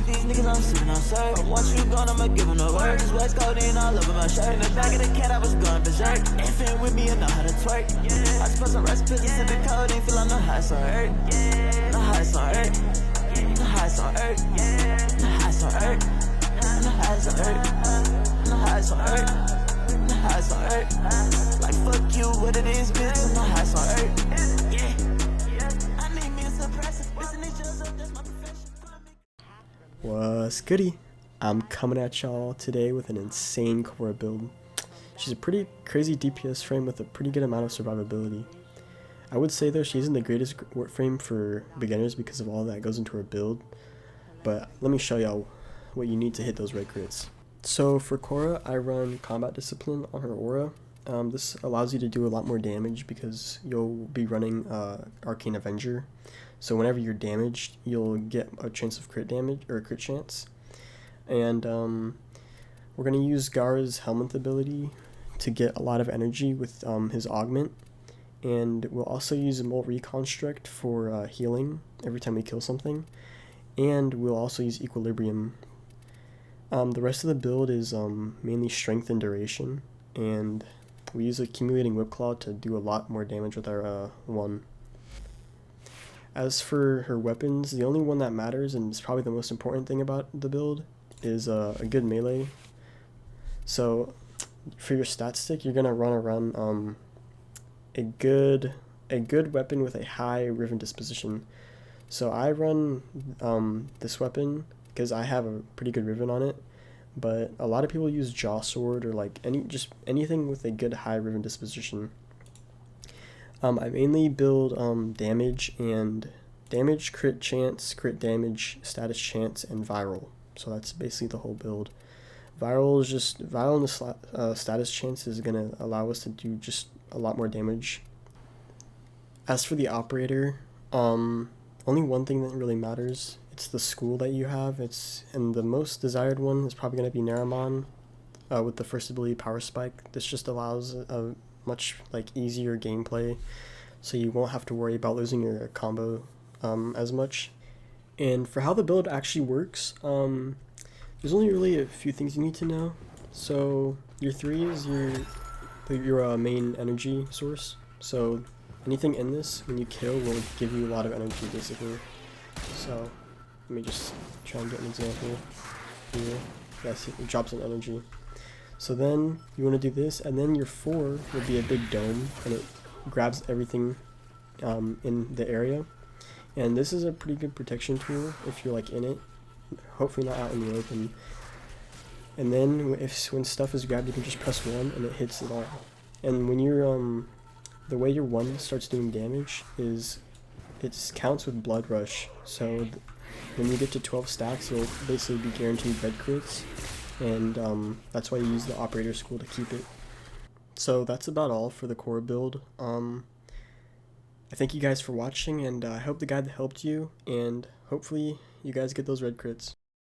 with these niggas, I'm sipping on syrup. Once you gone, I'ma give them the word. This West Codeine all over my shirt. In the back of the cat, I was going berserk. Infant with me and know how to twerk. I spent some recipes and sipping codeine, feel like no highs on earth. No highs on earth. No highs on earth. No highs on earth. No highs on earth. No highs on earth. No highs on earth. Like fuck you, what it is, bitch. No highs on earth. Yeah. I need me a suppressor. Listen, it's just up, that's my profession. What's goody? I'm coming at y'all today with an insane Khora build. She's a pretty crazy DPS frame with a pretty good amount of survivability. I would say though she isn't the greatest frame for beginners because of all that goes into her build, but let me show y'all what you need to hit those red crits. So for Khora, I run Combat Discipline on her aura. This allows you to do a lot more damage because you'll be running Arcane Avenger. So whenever you're damaged, you'll get a chance of crit damage, or a crit chance. And we're going to use Gara's Helminth ability to get a lot of energy with his augment. And we'll also use a Molt Reconstruct for healing every time we kill something. And we'll also use Equilibrium. The rest of the build is mainly strength and duration. And we use Accumulating Whip Claw to do a lot more damage with our one. As for her weapons, the only one that matters, and is probably the most important thing about the build, is a good melee. So for your stat stick, you're gonna run a good weapon with a high Riven disposition. So I run this weapon because I have a pretty good Riven on it, but a lot of people use Jaw Sword or like anything with a good high Riven disposition. I mainly build damage, crit chance, crit damage, status chance, and viral. So that's basically the whole build. Viral and the status chance is going to allow us to do just a lot more damage. As for the operator, only one thing that really matters. It's the school that you have. And the most desired one is probably going to be Naramon with the first ability, Power Spike. This just allows a much easier gameplay, so you won't have to worry about losing your combo as much. And for how the build actually works, there's only really a few things you need to know. So your 3 is your main energy source. So anything in this, when you kill, will give you a lot of energy basically. So let me just try and get an example here. Yes, it drops in energy. So then you want to do this, and then your 4 would be a big dome, and it grabs everything in the area. And this is a pretty good protection tool if you're in it, hopefully not out in the open. And then when stuff is grabbed, you can just press 1 and it hits it all. And when you're the way your 1 starts doing damage is it counts with Blood Rush. So when you get to 12 stacks, you'll basically be guaranteed red crits. And that's why you use the operator school to keep it. So that's about all for the Khora build. I thank you guys for watching, and I hope the guide helped you, and hopefully you guys get those red crits.